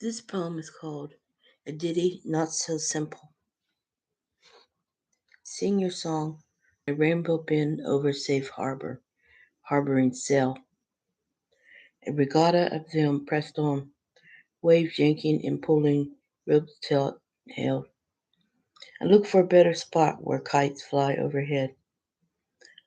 This poem is called A Ditty Not So Simple. Sing your song on a rainbow bend over safe harbor, harboring sail. A regatta of them pressed on, waves yanking and pulling, ropes held. I looked for a better spot where kites fly overhead,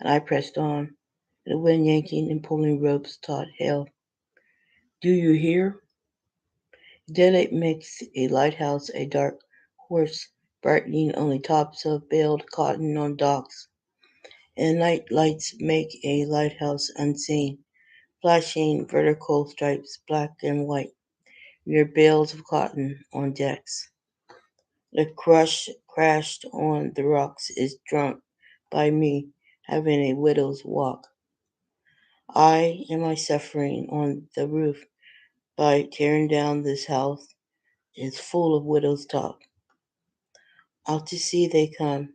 and I pressed on, the wind yanking and pulling ropes taut held. Do you hear? Daylight makes a lighthouse a dark horse, brightening only tops of baled cotton on docks, and night lights make a lighthouse unseen, flashing vertical stripes black and white near bales of cotton on decks. The crush crashed on the rocks is drunk by me having a widow's walk. I am I suffering on the roof by tearing down this house is full of widows' talk. Out to sea they come,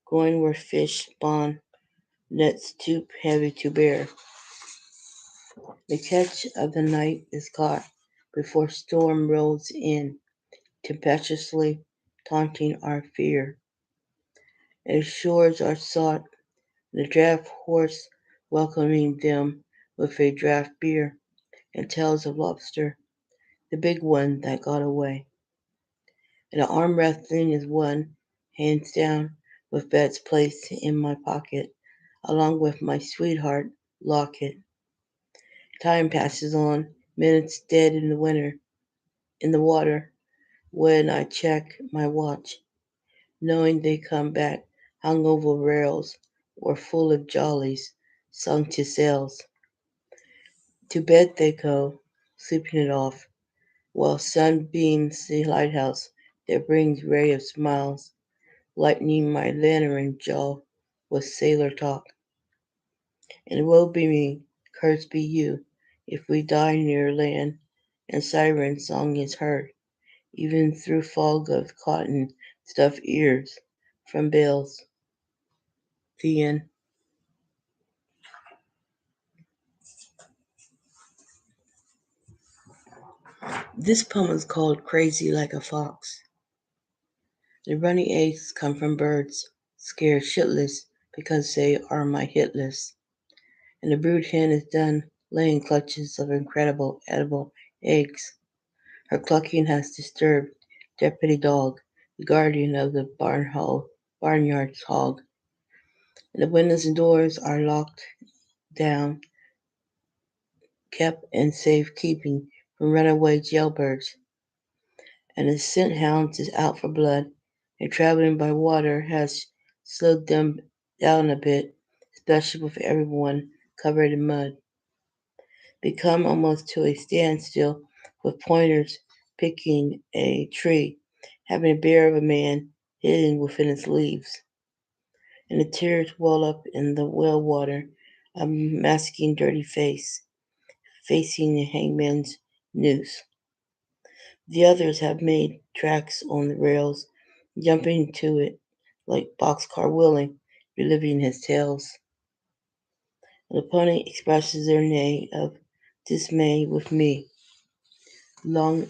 going where fish spawn, nets too heavy to bear. The catch of the night is caught before storm rolls in, tempestuously taunting our fear. As shores are sought, the draft horse welcoming them with a draft beer and tails of lobster, the big one that got away. And the arm wrestling is won, hands down, with bets placed in my pocket, along with my sweetheart locket. Time passes on, minutes dead in the winter, in the water, when I check my watch, knowing they come back hung over rails or full of jollies sung to sails. To bed they go, sleeping it off, while sun beams the lighthouse that brings ray of smiles, lightening my lantern jaw with sailor talk. And woe be me, cursed be you, if we die near land, and siren song is heard, even through fog of cotton stuffed ears from bales. The end. This poem is called Crazy Like a Fox. The runny eggs come from birds, scared shitless because they are my hit list. And the brood hen is done laying clutches of incredible edible eggs. Her clucking has disturbed Deputy Dog, the guardian of the barnyard's hog. And the windows and doors are locked down, kept in safe keeping from runaway jailbirds. And the scent hound is out for blood, and traveling by water has slowed them down a bit, especially with everyone covered in mud. They come almost to a standstill with pointers picking a tree, having a bear of a man hidden within its leaves. And the tears well up in the well water, a masking dirty face, facing the hangman's noose. The others have made tracks on the rails, jumping to it like boxcar Willie, reliving his tales. The pony expresses their neigh of dismay with me, long,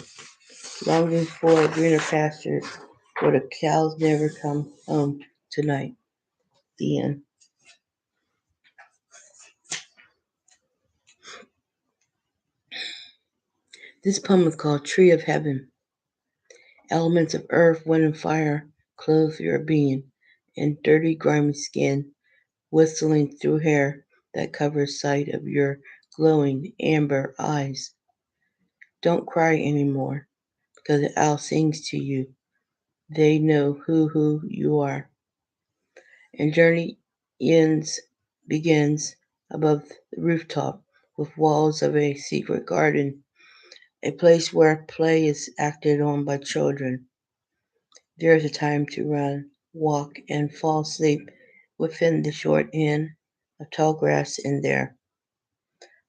longing for greener pastures where the cows never come home tonight. The end. This poem is called Tree of Heaven. Elements of earth, wind, and fire clothe your being, and dirty, grimy skin whistling through hair that covers sight of your glowing amber eyes. Don't cry anymore, because the owl sings to you. They know who you are. And journey ends begins above the rooftop with walls of a secret garden, a place where play is acted on by children. There is a time to run, walk, and fall asleep within the short end of tall grass in there.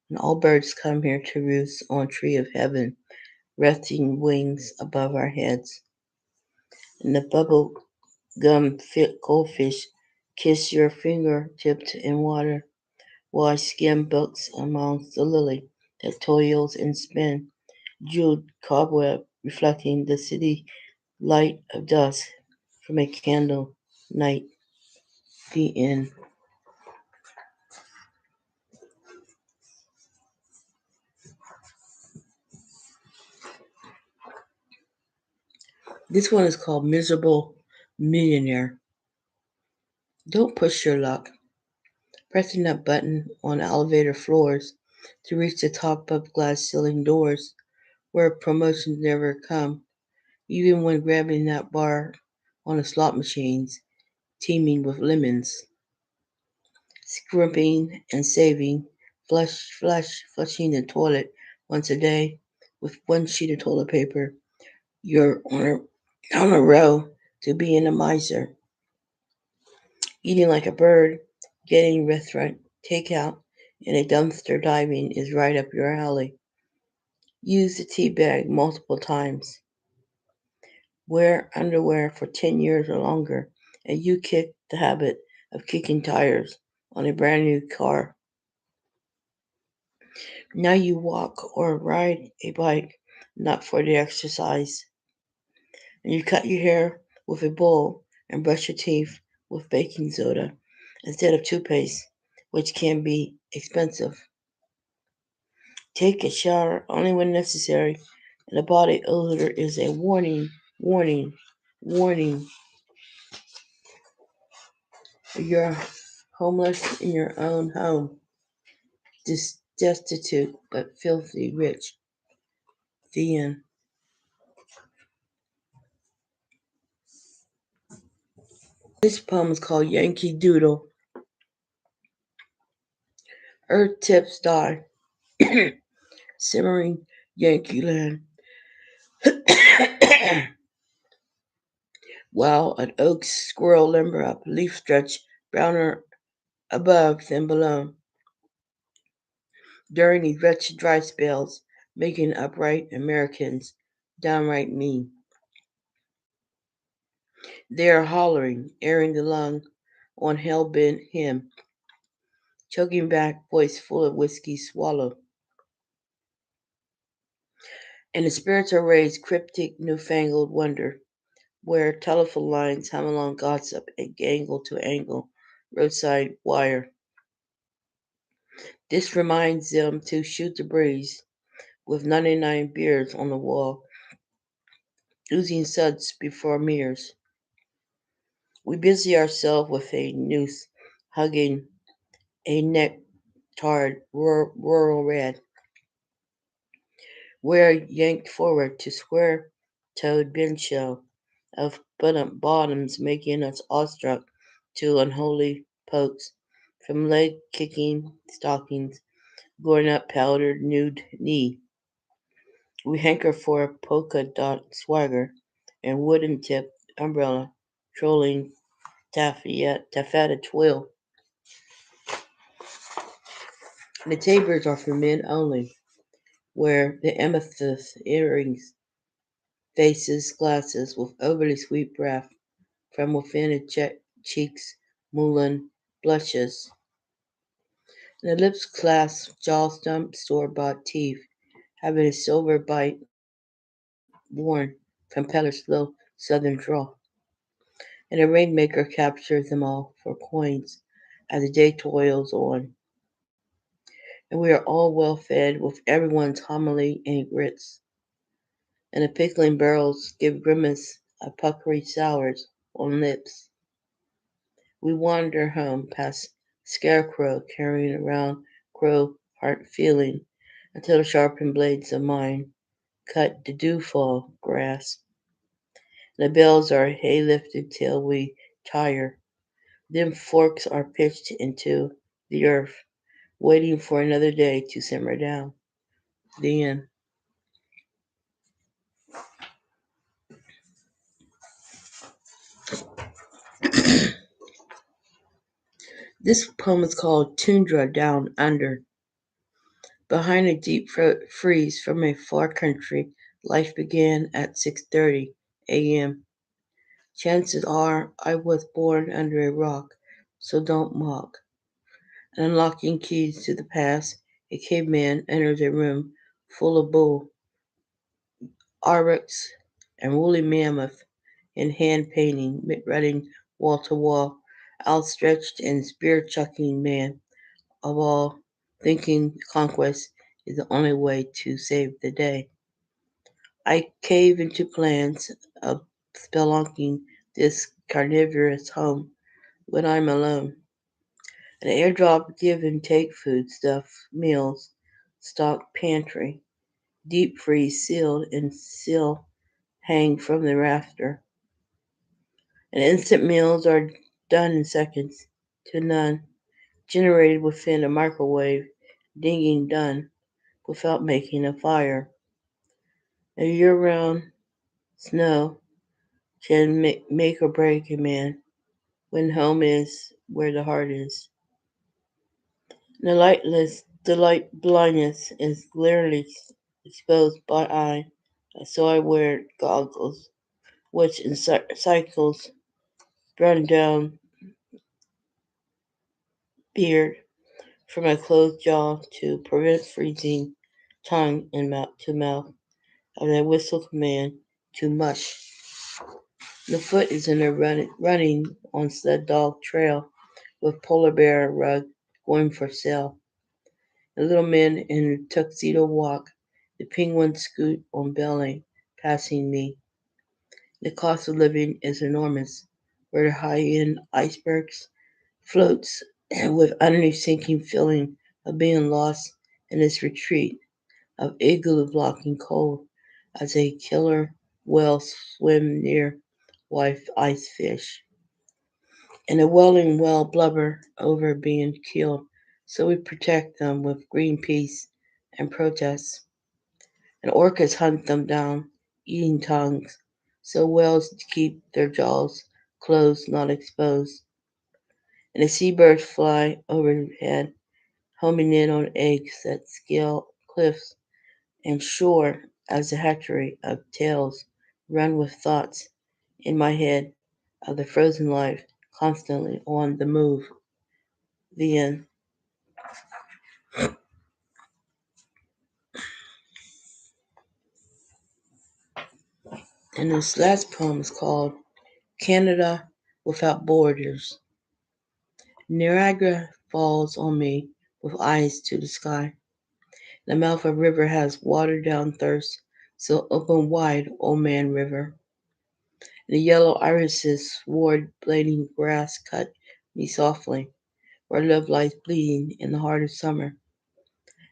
And all birds come here to roost on tree of heaven, resting wings above our heads. And the bubble gum fit goldfish kiss your finger tipped in water, while I skim books amongst the lily that toils and spin, jeweled cobweb reflecting the city light of dusk from a candle night. The end. This one is called Miserable Millionaire. Don't push your luck. Pressing that button on elevator floors to reach the top of glass ceiling doors where promotions never come, even when grabbing that bar on the slot machines teeming with lemons, scrimping and saving, flushing the toilet once a day with one sheet of toilet paper. You're on a row to being a miser, eating like a bird, getting restaurant takeout, and a dumpster diving is right up your alley. Use the tea bag multiple times. Wear underwear for 10 years or longer, and you kick the habit of kicking tires on a brand new car. Now you walk or ride a bike, not for the exercise. And you cut your hair with a bowl and brush your teeth with baking soda instead of toothpaste, which can be expensive. Take a shower only when necessary, and the body odor is a warning, warning, warning. You're homeless in your own home, destitute but filthy rich. The end. This poem is called Yankee Doodle. Earth tips die, simmering Yankee land. While an oak squirrel limber up, leaf stretch browner above than below. During these wretched dry spells, making upright Americans downright mean. They are hollering, airing the lung on hell-bent hymn, choking back voice full of whiskey swallow. And the spirits are raised cryptic newfangled wonder, where telephone lines hum along gossip and angle to angle roadside wire. This reminds them to shoot the breeze with 99 beers on the wall, oozing suds before mirrors. We busy ourselves with a noose, hugging a neck-tarred rural red. We're yanked forward to square-toed bench show of bottoms, making us awestruck to unholy pokes from leg-kicking stockings, going up powdered nude knee. We hanker for a polka-dot swagger and wooden-tipped umbrella, trolling taffeta twill. The tapers are for men only, where the amethyst earrings, faces, glasses with overly sweet breath from within the cheeks, Mulan blushes. And the lips clasp jaw stump store-bought teeth, having a silver bite worn from Peller's slow southern draw. And the rainmaker captures them all for coins as the day toils on. And we are all well fed with everyone's homily and grits. And the pickling barrels give grimace of puckery sours on lips. We wander home past Scarecrow carrying around crow heart feeling until the sharpened blades of mine cut the dewfall grass. The bells are hay lifted till we tire. Then forks are pitched into the earth, waiting for another day to simmer down. The end. This poem is called Tundra Down Under. Behind a deep freeze from a far country, life began at 6:30 a.m. Chances are I was born under a rock, so don't mock. Unlocking keys to the past, a caveman enters a room full of bull, aurochs, and woolly mammoth in hand painting, running wall to wall, outstretched and spear chucking man of all, thinking conquest is the only way to save the day. I cave into plans of spelunking this carnivorous home when I'm alone. An airdrop give and take food stuff, meals, stock pantry, deep freeze sealed and seal hang from the rafter. And instant meals are done in seconds to none, generated within a microwave, dinging done without making a fire. A year-round snow can make or break a man when home is where the heart is. The light blindness is glaringly exposed by eye, so I wear goggles, which in cycles run down beard from my closed jaw to prevent freezing tongue and mouth to mouth as I whistle command to mush. The foot is in a running on sled dog trail with polar bear rug going for sale. The little men in a tuxedo walk. The penguins scoot on belly, passing me. The cost of living is enormous, where the high-end icebergs floats with underneath sinking feeling of being lost in its retreat of igloo blocking cold as a killer whale swim near wife ice fish. And a welling well blubber over being killed, so we protect them with Greenpeace and protests. And orcas hunt them down, eating tongues, so whales keep their jaws closed, not exposed. And the seabirds fly overhead, homing in on eggs that scale cliffs and shore as the hatchery of tales run with thoughts in my head of the frozen life constantly on the move. The end. And this last poem is called Canada Without Borders. Niagara falls on me with eyes to the sky. The mouth of river has watered down thirst, so open wide, old man river. The yellow irises sward blading grass cut me softly, where love lies bleeding in the heart of summer.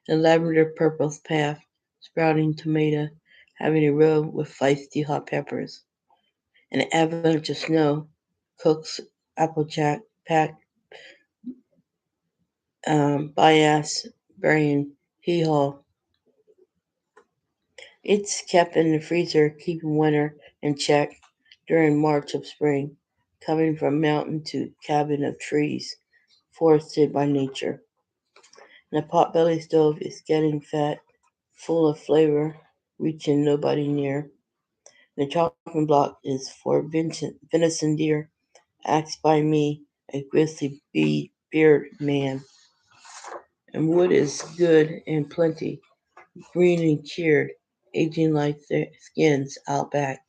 The lavender purple path, sprouting tomato, having a row with feisty hot peppers. An avalanche of snow, cooks applejack packed bias burying hee haw. It's kept in the freezer, keeping winter in check during March of spring, coming from mountain to cabin of trees, forested by nature. And the potbelly stove is getting fat, full of flavor, reaching nobody near. The chopping block is for venison deer, axed by me, a grizzly beard man. And wood is good and plenty, green and cured, aging like their skins out back.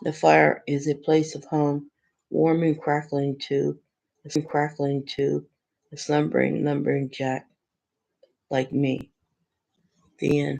The fire is a place of home, warm and crackling to a slumbering jack like me. The end.